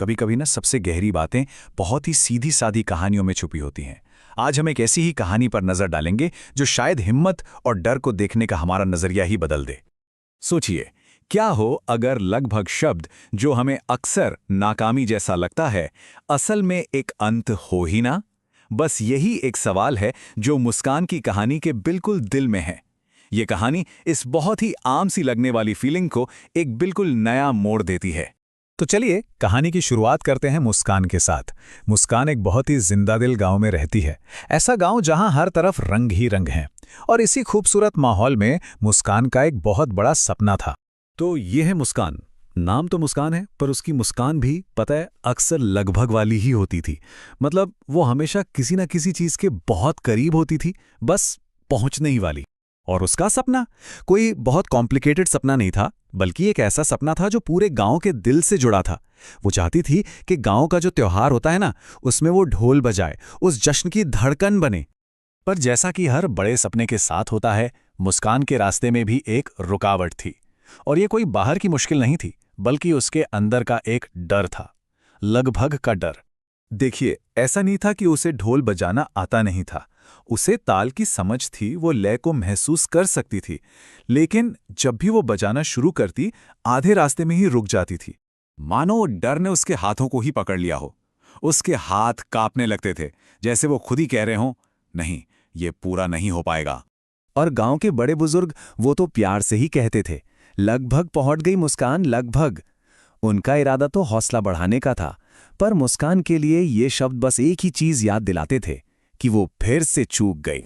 कभी कभी ना सबसे गहरी बातें बहुत ही सीधी सादी कहानियों में छुपी होती हैं। आज हम एक ऐसी ही कहानी पर नजर डालेंगे जो शायद हिम्मत और डर को देखने का हमारा नजरिया ही बदल दे। सोचिए, क्या हो अगर लगभग शब्द जो हमें अक्सर नाकामी जैसा लगता है, असल में एक अंत हो ही ना। बस यही एक सवाल है जो मुस्कान की कहानी के बिल्कुल दिल में है। ये कहानी इस बहुत ही आम सी लगने वाली फीलिंग को एक बिल्कुल नया मोड़ देती है। तो चलिए कहानी की शुरुआत करते हैं मुस्कान के साथ। मुस्कान एक बहुत ही जिंदादिल गांव में रहती है। ऐसा गांव जहां हर तरफ रंग ही रंग हैं। और इसी खूबसूरत माहौल में मुस्कान का एक बहुत बड़ा सपना था। तो ये है मुस्कान। नाम तो मुस्कान है, पर उसकी मुस्कान भी पता है अक्सर लगभग वाली ही होती थी। मतलब वो हमेशा किसी न किसी चीज के बहुत करीब होती थी, बस पहुंचने ही वाली। और उसका सपना कोई बहुत कॉम्प्लिकेटेड सपना नहीं था, बल्कि एक ऐसा सपना था जो पूरे गांव के दिल से जुड़ा था। वो चाहती थी कि गांव का जो त्योहार होता है ना, उसमें वो ढोल बजाए, उस जश्न की धड़कन बने। पर जैसा कि हर बड़े सपने के साथ होता है, मुस्कान के रास्ते में भी एक रुकावट थी। और ये कोई बाहर की मुश्किल नहीं थी, बल्कि उसके अंदर का एक डर था, लगभग का डर। देखिए, ऐसा नहीं था कि उसे ढोल बजाना आता नहीं था। उसे ताल की समझ थी, वो लय को महसूस कर सकती थी। लेकिन जब भी वो बजाना शुरू करती, आधे रास्ते में ही रुक जाती थी। मानो डर ने उसके हाथों को ही पकड़ लिया हो। उसके हाथ कांपने लगते थे, जैसे वो खुद ही कह रहे हों, नहीं, ये पूरा नहीं हो पाएगा। और गांव के बड़े बुजुर्ग वो तो प्यार से ही कहते थे, लगभग पहुंच गई मुस्कान, लगभग। उनका इरादा तो हौसला बढ़ाने का था, पर मुस्कान के लिए ये शब्द बस एक ही चीज याद दिलाते थे कि वो फिर से चूक गई।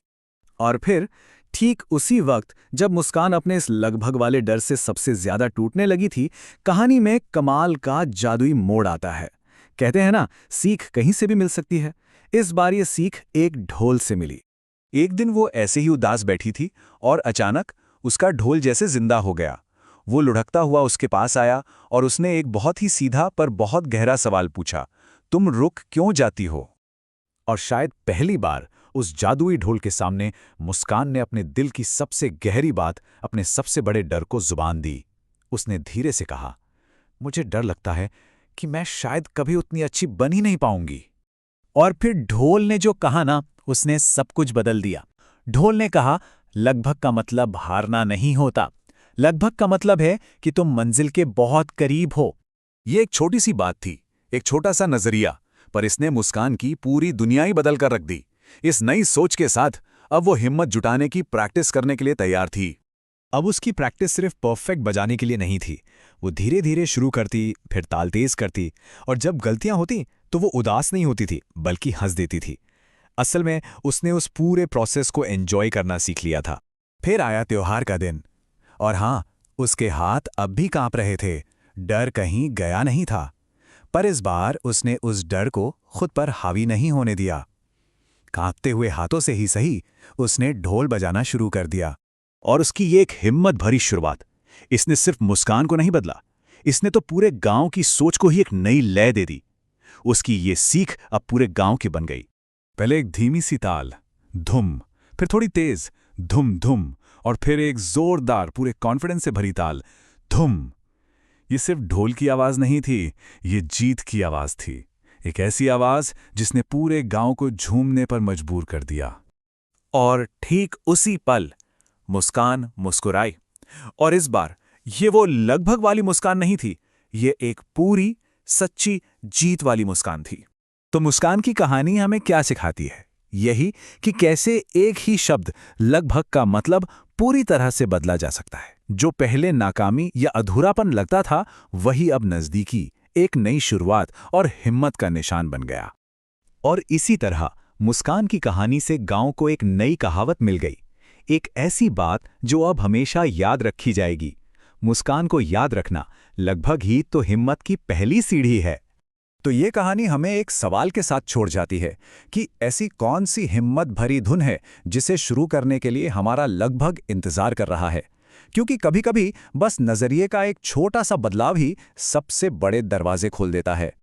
और फिर ठीक उसी वक्त जब मुस्कान अपने इस लगभग वाले डर से सबसे ज्यादा टूटने लगी थी, कहानी में कमाल का जादुई मोड़ आता है। कहते हैं ना, सीख कहीं से भी मिल सकती है। इस बार ये सीख एक ढोल से मिली। एक दिन वो ऐसे ही उदास बैठी थी और अचानक उसका ढोल जैसे जिंदा हो गया। वो लुढ़कता हुआ उसके पास आया और उसने एक बहुत ही सीधा पर बहुत गहरा सवाल पूछा, तुम रुक क्यों जाती हो? और शायद पहली बार उस जादुई ढोल के सामने मुस्कान ने अपने दिल की सबसे गहरी बात, अपने सबसे बड़े डर को जुबान दी। उसने धीरे से कहा, मुझे डर लगता है कि मैं शायद कभी उतनी अच्छी बन ही नहीं पाऊंगी। और फिर ढोल ने जो कहा ना, उसने सब कुछ बदल दिया। ढोल ने कहा, लगभग का मतलब हारना नहीं होता। लगभग का मतलब है कि तुम मंजिल के बहुत करीब हो। ये एक छोटी सी बात थी, एक छोटा सा नजरिया, पर इसने मुस्कान की पूरी दुनिया ही बदल कर रख दी। इस नई सोच के साथ अब वो हिम्मत जुटाने की प्रैक्टिस करने के लिए तैयार थी। अब उसकी प्रैक्टिस सिर्फ परफेक्ट बजाने के लिए नहीं थी। वो धीरे धीरे शुरू करती, फिर ताल तेज करती, और जब गलतियां होती तो वो उदास नहीं होती थी, बल्कि हंस देती थी। असल में उसने उस पूरे प्रोसेस को एंजॉय करना सीख लिया था। फिर आया त्योहार का दिन, और हाँ, उसके हाथ अब भी कांप रहे थे। डर कहीं गया नहीं था, पर इस बार उसने उस डर को खुद पर हावी नहीं होने दिया। कांपते हुए हाथों से ही सही, उसने ढोल बजाना शुरू कर दिया। और उसकी ये एक हिम्मत भरी शुरुआत, इसने सिर्फ मुस्कान को नहीं बदला, इसने तो पूरे गांव की सोच को ही एक नई लय दे दी। उसकी ये सीख अब पूरे गांव की बन गई। पहले एक धीमी सी ताल, धुम, फिर थोड़ी तेज, धुम धुम, और फिर एक जोरदार, पूरे कॉन्फिडेंस से भरी ताल, धुम। ये सिर्फ ढोल की आवाज नहीं थी, ये जीत की आवाज थी। एक ऐसी आवाज जिसने पूरे गांव को झूमने पर मजबूर कर दिया। और ठीक उसी पल मुस्कान मुस्कुराई। और इस बार ये वो लगभग वाली मुस्कान नहीं थी, ये एक पूरी सच्ची जीत वाली मुस्कान थी। तो मुस्कान की कहानी हमें क्या सिखाती है? यही कि कैसे एक ही शब्द लगभग का मतलब पूरी तरह से बदला जा सकता है। जो पहले नाकामी या अधूरापन लगता था, वही अब नजदीकी, एक नई शुरुआत और हिम्मत का निशान बन गया। और इसी तरह मुस्कान की कहानी से गांव को एक नई कहावत मिल गई, एक ऐसी बात जो अब हमेशा याद रखी जाएगी। मुस्कान को याद रखना लगभग ही तो हिम्मत की पहली सीढ़ी है। तो ये कहानी हमें एक सवाल के साथ छोड़ जाती है कि ऐसी कौन सी हिम्मत भरी धुन है जिसे शुरू करने के लिए हमारा लगभग इंतजार कर रहा है। क्योंकि कभी-कभी बस नजरिए का एक छोटा सा बदलाव ही सबसे बड़े दरवाजे खोल देता है।